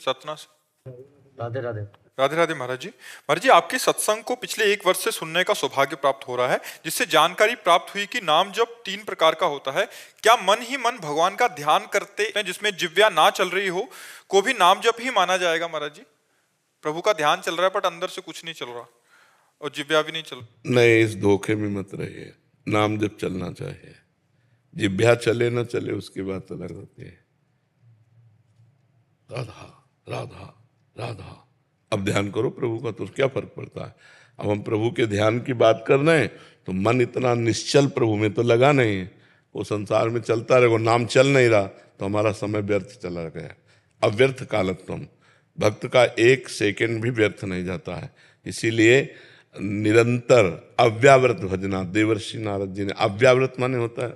सतना से। राधे राधे। राधे राधे महाराज जी। महाराज जी, आपके सत्संग को पिछले 1 वर्ष से सुनने का सौभाग्य प्राप्त हो रहा है, जिससे जानकारी प्राप्त हुई कि नाम जप 3 प्रकार का होता है। क्या मन ही मन भगवान का ध्यान करते हैं जिसमें जिव्या ना चल रही हो को भी नाम जप ही माना जाएगा? महाराज जी, प्रभु का ध्यान चल रहा है बट अंदर से कुछ नहीं चल रहा और जिव्या भी नहीं चल। नहीं, इस धोखे में मत रहिए। नाम जब चलना चाहिए, जिभ्या चले न चले उसकी बात अलग होती है। राधा राधा राधा, अब ध्यान करो प्रभु का, तो क्या फर्क पड़ता है। अब हम प्रभु के ध्यान की बात कर रहे हैं तो मन इतना निश्चल प्रभु में तो लगा नहीं है, वो संसार में चलता रहेगा, नाम चल नहीं रहा तो हमारा समय व्यर्थ चला गया। अव्यर्थ कालत्वम, भक्त का 1 सेकंड भी व्यर्थ नहीं जाता है। इसीलिए निरंतर अव्यावृत भजना, देवर्षि नारद जी ने, अव्यावृत माने होता है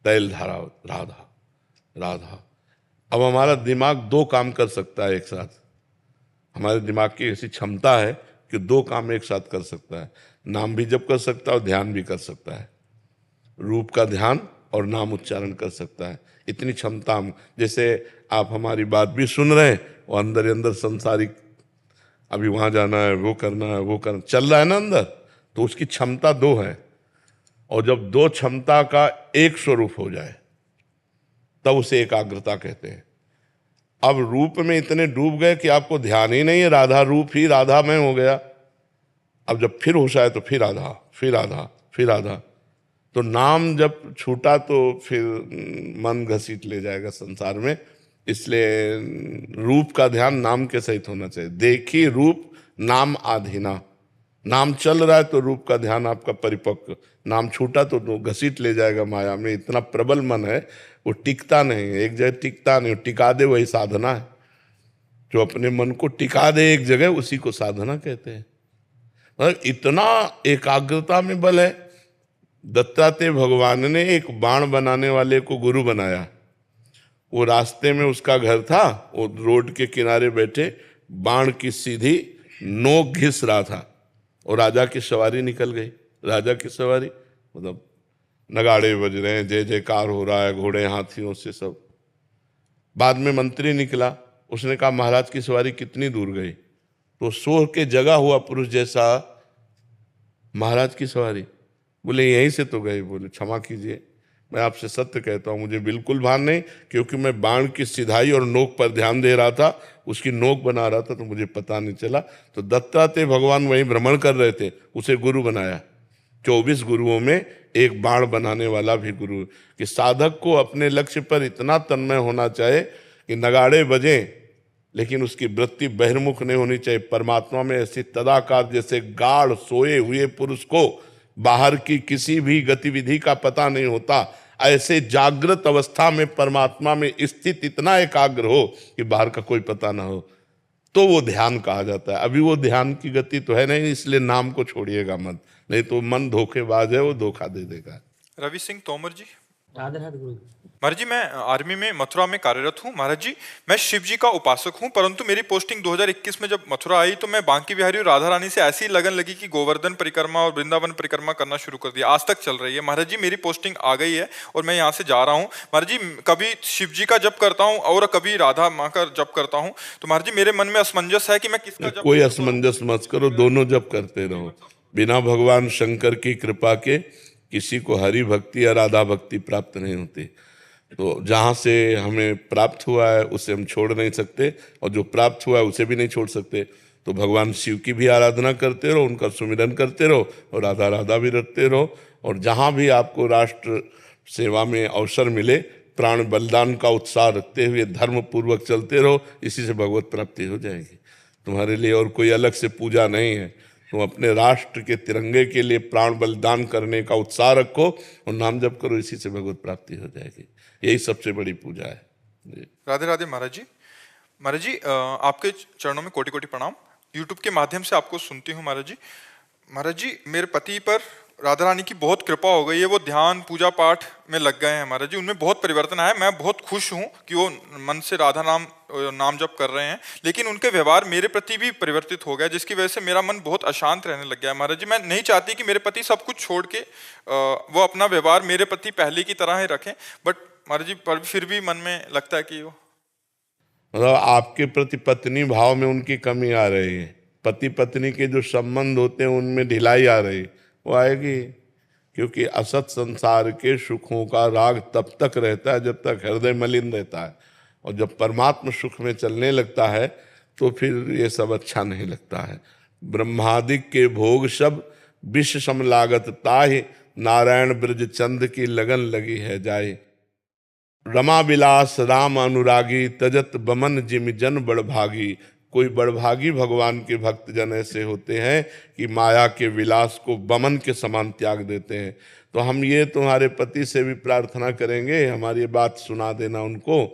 तैल धारा, राधा राधा। अब हमारा दिमाग 2 काम कर सकता है एक साथ, हमारे दिमाग की ऐसी क्षमता है कि 2 काम एक साथ कर सकता है, नाम भी जप कर सकता है और ध्यान भी कर सकता है। रूप का ध्यान और नाम उच्चारण कर सकता है, इतनी क्षमता हम, जैसे आप हमारी बात भी सुन रहे हैं और अंदर अंदर संसारिक, अभी वहां जाना है, वो करना है, वो करना चल रहा है ना अंदर, तो उसकी क्षमता 2 है। और जब 2 क्षमता का एक स्वरूप हो जाए तब उसे एकाग्रता कहते हैं। अब रूप में इतने डूब गए कि आपको ध्यान ही नहीं है, राधा रूप ही राधामय हो गया। अब जब फिर होश आए तो फिर राधा, फिर राधा, फिर राधा, तो नाम जब छूटा तो फिर मन घसीट ले जाएगा संसार में। इसलिए रूप का ध्यान नाम के सहित होना चाहिए। देखी रूप नाम आधीना, नाम चल रहा है तो रूप का ध्यान आपका परिपक्व, नाम छूटा तो घसीट ले जाएगा माया में। इतना प्रबल मन है, वो टिकता नहीं है एक जगह, टिकता नहीं, टिका दे वही साधना है। जो अपने मन को टिका दे एक जगह उसी को साधना कहते हैं। और इतना एकाग्रता में बल है। दत्तात्रेय भगवान ने एक बाण बनाने वाले को गुरु बनाया। वो रास्ते में उसका घर था, वो रोड के किनारे बैठे बाण की सीधी नोक घिस रहा था और राजा की सवारी निकल गई। राजा की सवारी मतलब नगाड़े बज रहे हैं, जय जयकार हो रहा है, घोड़े हाथियों से सब। बाद में मंत्री निकला, उसने कहा महाराज की सवारी कितनी दूर गई? तो सो के जगा हुआ पुरुष जैसा, महाराज की सवारी, बोले यहीं से तो गई। बोले क्षमा कीजिए, मैं आपसे सत्य कहता हूँ, मुझे बिल्कुल भान नहीं, क्योंकि मैं बाण की सिधाई और नोक पर ध्यान दे रहा था, उसकी नोक बना रहा था, तो मुझे पता नहीं चला। तो दत्तात्रेय भगवान वहीं भ्रमण कर रहे थे, उसे गुरु बनाया। 24 गुरुओं में एक बाण बनाने वाला भी गुरु। कि साधक को अपने लक्ष्य पर इतना तन्मय होना चाहिए कि नगाड़े बजें लेकिन उसकी वृत्ति बहिर्मुख नहीं होनी चाहिए। परमात्मा में ऐसी तदाकार, जैसे गाढ़ सोए हुए पुरुष को बाहर की किसी भी गतिविधि का पता नहीं होता, ऐसे जागृत अवस्था में परमात्मा में स्थित इतना एकाग्र हो कि बाहर का कोई पता ना हो, तो वो ध्यान कहा जाता है। अभी वो ध्यान की गति तो है नहीं, इसलिए नाम को छोड़िएगा मत, नहीं तो मन धोखेबाज है, वो धोखा दे देगा। रवि सिंह तोमर जी। राधे राधे गुरु। महाराज जी, मैं आर्मी में मथुरा में कार्यरत हूँ। महाराज जी, मैं शिव जी का उपासक हूँ, परंतु मेरी पोस्टिंग 2021 में जब मथुरा आई तो मैं बांकी बिहारी और राधा रानी से ऐसी लगन लगी कि गोवर्धन परिक्रमा और वृंदावन परिक्रमा करना शुरू कर दिया। आज तक चल रही है। महाराज जी, मेरी पोस्टिंग आ गई है और मैं यहाँ से जा रहा हूँ। महाराज जी, कभी शिव जी का जप करता हूँ और कभी राधा माँ का जप करता हूँ। तो महाराज जी, मेरे मन में असमंजस है कि मैं किसका जप। कोई असमंजस मत करो, दोनों जप करते रहो। बिना भगवान शंकर की कृपा के किसी को हरि भक्ति या राधा भक्ति प्राप्त नहीं होती। तो जहाँ से हमें प्राप्त हुआ है उसे हम छोड़ नहीं सकते, और जो प्राप्त हुआ है उसे भी नहीं छोड़ सकते। तो भगवान शिव की भी आराधना करते रहो, उनका सुमिरन करते रहो, और राधा राधा भी रखते रहो। और जहाँ भी आपको राष्ट्र सेवा में अवसर मिले, प्राण बलिदान का उत्साह रखते हुए धर्म पूर्वक चलते रहो, इसी से भगवत प्राप्ति हो जाएगी। तुम्हारे लिए और कोई अलग से पूजा नहीं है। तुम अपने राष्ट्र के तिरंगे के लिए प्राण बलिदान करने का उत्साह रखो और नाम जप करो, इसी से भगवत प्राप्ति हो जाएगी। यही सबसे बड़ी पूजा है। राधे राधे महाराज जी। महाराज जी, आपके चरणों में कोटि कोटि प्रणाम। यूट्यूब के माध्यम से आपको सुनती हूँ महाराज जी। महाराज जी, मेरे पति पर राधा रानी की बहुत कृपा हो गई है, वो ध्यान पूजा पाठ में लग गए हैं महाराज जी। उनमें बहुत परिवर्तन आया। मैं बहुत खुश हूँ कि वो मन से राधा नाम जप कर रहे हैं, लेकिन उनके व्यवहार मेरे प्रति भी परिवर्तित हो गया, जिसकी वजह से मेरा मन बहुत अशांत रहने लग गया है महाराज जी। मैं नहीं चाहती कि मेरे पति सब कुछ छोड़ के वो अपना व्यवहार मेरे प्रति पहले की तरह ही रखें, बट महाराज जी पर फिर भी मन में लगता है कि वो। मतलब आपके प्रति पत्नी भाव में उनकी कमी आ रही है, पति पत्नी के जो संबंध होते हैं उनमें ढिलाई आ रही, वो आएगी। क्योंकि असत संसार के सुखों का राग तब तक रहता है जब तक हृदय मलिन रहता है, और जब परमात्म सुख में चलने लगता है तो फिर ये सब अच्छा नहीं लगता है। ब्रह्मादिक के भोग सब विष सम लागत ताहि, नारायण ब्रज चंद की लगन लगी है जाए। रमा विलास राम अनुरागी, तजत बमन जिम जन बड़भागी। कोई बड़भागी भगवान के भक्त जन ऐसे होते हैं कि माया के विलास को बमन के समान त्याग देते हैं। तो हम ये तुम्हारे पति से भी प्रार्थना करेंगे, हमारी बात सुना देना उनको,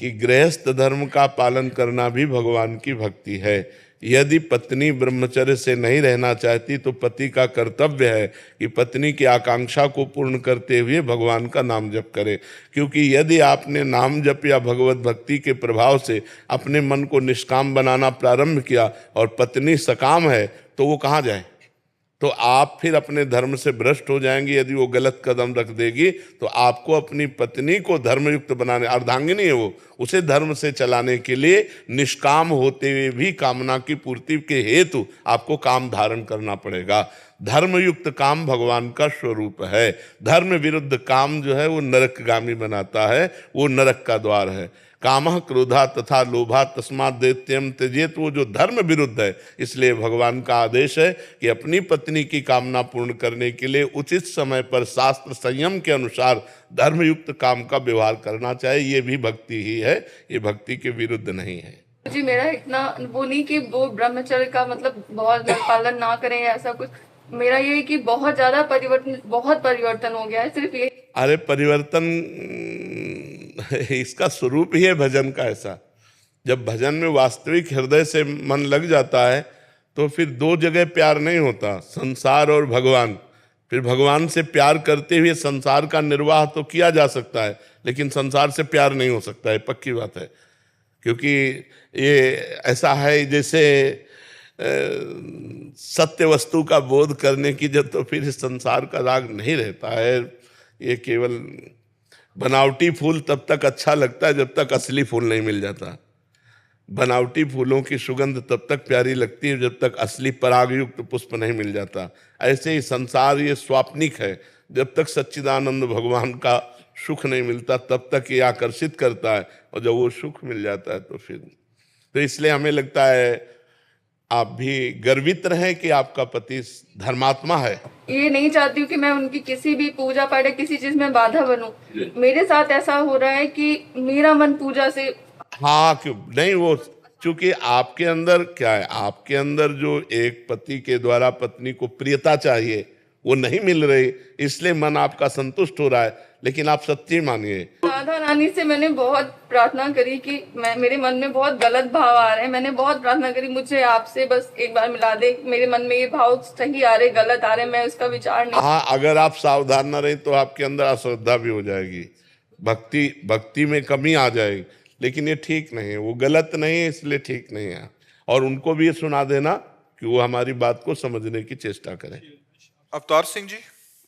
कि गृहस्थ धर्म का पालन करना भी भगवान की भक्ति है। यदि पत्नी ब्रह्मचर्य से नहीं रहना चाहती तो पति का कर्तव्य है कि पत्नी की आकांक्षा को पूर्ण करते हुए भगवान का नाम जप करे। क्योंकि यदि आपने नाम जप या भगवत भक्ति के प्रभाव से अपने मन को निष्काम बनाना प्रारंभ किया और पत्नी सकाम है तो वो कहाँ जाए? तो आप फिर अपने धर्म से भ्रष्ट हो जाएंगे। यदि वो गलत कदम रख देगी तो आपको अपनी पत्नी को धर्मयुक्त बनाने, अर्धांगिनी है वो, उसे धर्म से चलाने के लिए निष्काम होते हुए भी कामना की पूर्ति के हेतु आपको काम धारण करना पड़ेगा। धर्मयुक्त काम भगवान का स्वरूप है। धर्म विरुद्ध काम जो है वो नरकगामी बनाता है, वो नरक का द्वार है। कामः क्रोधा तथा लोभा तस्मात् दैत्यम त्यजेत, वो जो धर्म विरुद्ध है। इसलिए भगवान का आदेश है कि अपनी पत्नी की कामना पूर्ण करने के लिए उचित समय पर शास्त्र संयम के अनुसार धर्मयुक्त काम का व्यवहार करना चाहिए। ये भी भक्ति ही है, ये भक्ति के विरुद्ध नहीं है। जी मेरा इतना वो नहीं कि वो ब्रह्मचर्य का मतलब बहुत पालन ना करें या ऐसा कुछ, मेरा ये है कि बहुत ज्यादा परिवर्तन हो गया है। सिर्फ ये, अरे परिवर्तन इसका स्वरूप ही है भजन का ऐसा। जब भजन में वास्तविक हृदय से मन लग जाता है तो फिर दो जगह प्यार नहीं होता, संसार और भगवान। फिर भगवान से प्यार करते हुए संसार का निर्वाह तो किया जा सकता है, लेकिन संसार से प्यार नहीं हो सकता है, पक्की बात है। क्योंकि ये ऐसा है जैसे सत्य वस्तु का बोध करने की जब, तो फिर संसार का राग नहीं रहता है। ये केवल बनावटी फूल तब तक अच्छा लगता है जब तक असली फूल नहीं मिल जाता। बनावटी फूलों की सुगंध तब तक प्यारी लगती है जब तक असली परागयुक्त पुष्प नहीं मिल जाता। ऐसे ही संसार ये स्वाप्निक है, जब तक सच्चिदानंद भगवान का सुख नहीं मिलता तब तक ये आकर्षित करता है, और जब वो सुख मिल जाता है तो फिर, तो इसलिए हमें लगता है आप भी गर्वित रहें कि आपका पति धर्मात्मा है। ये नहीं चाहती हूँ कि मैं उनकी किसी भी पूजा पाठ या किसी चीज में बाधा बनूं। मेरे साथ ऐसा हो रहा है कि मेरा मन पूजा से, हाँ क्यों नहीं, वो चूंकि आपके अंदर क्या है, आपके अंदर जो एक पति के द्वारा पत्नी को प्रियता चाहिए वो नहीं मिल रही, इसलिए मन आपका संतुष्ट हो रहा है। लेकिन आप सच्ची मानिए, राधा रानी से मैंने बहुत प्रार्थना करी कि मेरे मन में बहुत गलत भाव आ रहे हैं। मैंने बहुत प्रार्थना करी, मुझे आपसे बस एक बार मिला दे, मेरे मन में ये भाव सही आ रहे गलत आ रहे, मैं उसका विचार नहीं। हाँ अगर आप सावधान न रहे तो आपके अंदर अश्रद्धा भी हो जाएगी, भक्ति में कमी आ जाएगी। लेकिन ये ठीक नहीं है, वो गलत नहीं है, इसलिए ठीक नहीं है। और उनको भी ये सुना देना कि वो हमारी बात को समझने की चेष्टा करें। अवतार सिंह जी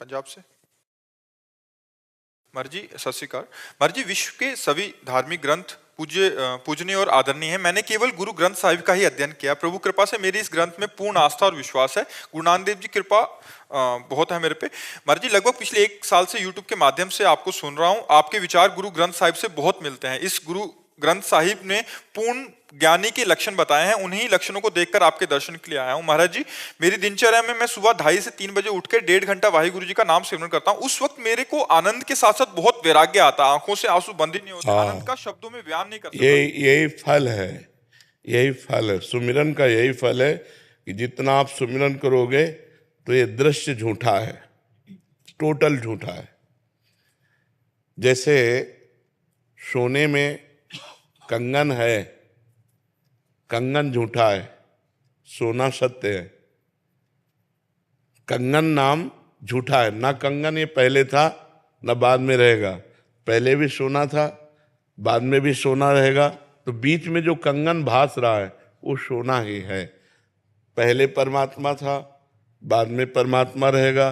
पंजाब से। मर्जी सत श्री अकाल। मर्जी, विश्व के सभी धार्मिक ग्रंथ पूजनीय और आदरणीय है। मैंने केवल गुरु ग्रंथ साहिब का ही अध्ययन किया। प्रभु कृपा से मेरी इस ग्रंथ में पूर्ण आस्था और विश्वास है। गुरु नानक देव जी कृपा बहुत है मेरे पे। मर्जी, लगभग पिछले 1 साल से यूट्यूब के माध्यम से आपको सुन रहा हूँ। आपके विचार गुरु ग्रंथ साहिब से बहुत मिलते हैं। इस गुरु ग्रंथ साहिब ने पूर्ण ज्ञानी के लक्षण बताए हैं, उन्हीं लक्षणों को देखकर आपके दर्शन के लिए आया हूं। महाराज जी, मेरी दिनचर्या में मैं सुबह 2:30 से 3 बजे उठकर 1.5 घंटा वाहिगुरु जी का नाम सिमरन करता हूं। उस वक्त मेरे को आनंद के साथ साथ बहुत वैराग्य आता है, आंखों से आंसू बंद ही नहीं होते। आनंद का शब्दों में बयान नहीं कर सकता। यही फल है, यही फल है सुमिरन का। यही फल है कि जितना आप सुमिरन करोगे तो ये दृश्य झूठा है, टोटल झूठा है। जैसे सोने में कंगन है, कंगन झूठा है, सोना सत्य है। कंगन नाम झूठा है, ना कंगन ये पहले था ना बाद में रहेगा। पहले भी सोना था, बाद में भी सोना रहेगा। तो बीच में जो कंगन भास रहा है वो सोना ही है। पहले परमात्मा था, बाद में परमात्मा रहेगा।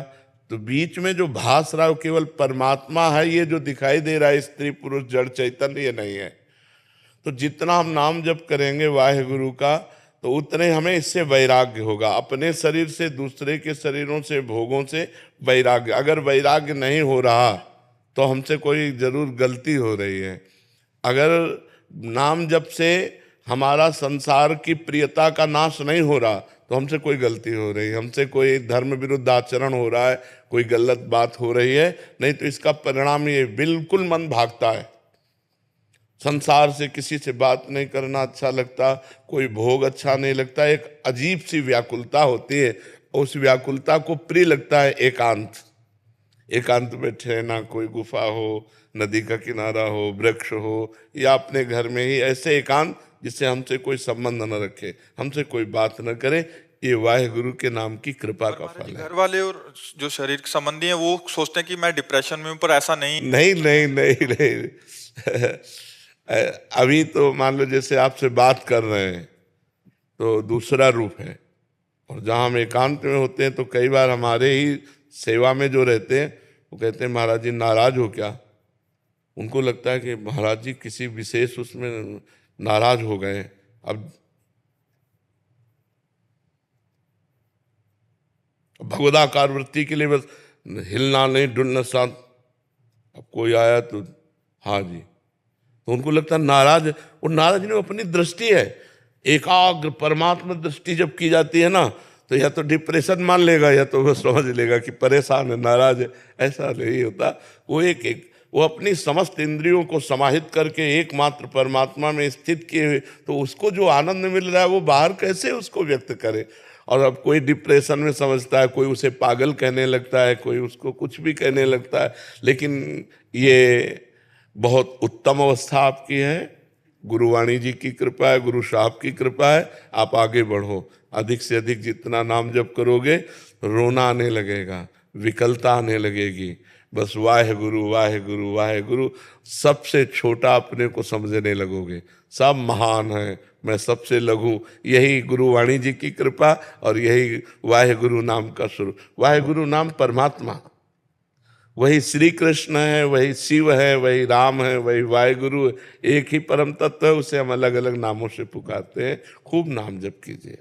तो बीच में जो भास रहा है वो केवल परमात्मा है। ये जो दिखाई दे रहा है स्त्री पुरुष जड़ चैतन्य, ये नहीं है। तो जितना हम नाम जप करेंगे वाहेगुरु का, तो उतने हमें इससे वैराग्य होगा। अपने शरीर से, दूसरे के शरीरों से, भोगों से वैराग्य। अगर वैराग्य नहीं हो रहा तो हमसे कोई जरूर गलती हो रही है। अगर नाम जप से हमारा संसार की प्रियता का नाश नहीं हो रहा तो हमसे कोई गलती हो रही है, हमसे कोई धर्म विरुद्ध आचरण हो रहा है, कोई गलत बात हो रही है। नहीं तो इसका परिणाम ये बिल्कुल मन भागता है। संसार से किसी से बात नहीं करना अच्छा लगता, कोई भोग अच्छा नहीं लगता, एक अजीब सी व्याकुलता होती है। उस व्याकुलता को प्रिय लगता है एकांत। एकांत में ठहरना, कोई गुफा हो, नदी का किनारा हो, वृक्ष हो, या अपने घर में ही ऐसे एकांत जिससे हमसे कोई संबंध न रखे, हमसे कोई बात न करे। ये वाहेगुरु के नाम की कृपा का फल है। घर वाले और जो शरीर के संबंधी हैं वो सोचते हैं कि मैं डिप्रेशन में हूं, पर ऐसा नहीं। नहीं नहीं नहीं नहीं अभी तो मान लो जैसे आपसे बात कर रहे हैं तो दूसरा रूप है, और जहाँ हम एकांत में होते हैं तो कई बार हमारे ही सेवा में जो रहते हैं वो कहते हैं महाराज जी नाराज हो क्या। उनको लगता है कि महाराज जी किसी विशेष उसमें नाराज हो गए। अब भगवदाकार वृत्ति के लिए बस हिलना नहीं, डुलना शांत। अब कोई आया तो हाँ जी, तो उनको लगता है नाराज। और नाराज नहीं, अपनी दृष्टि है। एकाग्र परमात्मा दृष्टि जब की जाती है ना, तो या तो डिप्रेशन मान लेगा या तो वो समझ लेगा कि परेशान है, नाराज है। ऐसा नहीं होता। वो अपनी समस्त इंद्रियों को समाहित करके एकमात्र परमात्मा में स्थित किए हुए, तो उसको जो आनंद मिल रहा है वो बाहर कैसे उसको व्यक्त करे। और अब कोई डिप्रेशन में समझता है, कोई उसे पागल कहने लगता है, कोई उसको कुछ भी कहने लगता है। लेकिन ये बहुत उत्तम अवस्था आपकी है। गुरुवाणी जी की कृपा है, गुरु साहब की कृपा है। आप आगे बढ़ो, अधिक से अधिक जितना नाम जप करोगे रोना आने लगेगा, विकलता आने लगेगी। बस वाहेगुरु वाहेगुरु वाहेगुरु, सबसे छोटा अपने को समझने लगोगे। सब महान है, मैं सबसे लघु। यही गुरुवाणी जी की कृपा और यही वाहेगुरु नाम का स्वरूप। वाहेगुरु नाम परमात्मा, वही श्री कृष्ण है, वही शिव है, वही राम है, वही वाहेगुरु है। एक ही परम तत्व है, उसे हम अलग अलग नामों से पुकारते हैं। खूब नाम जप कीजिए।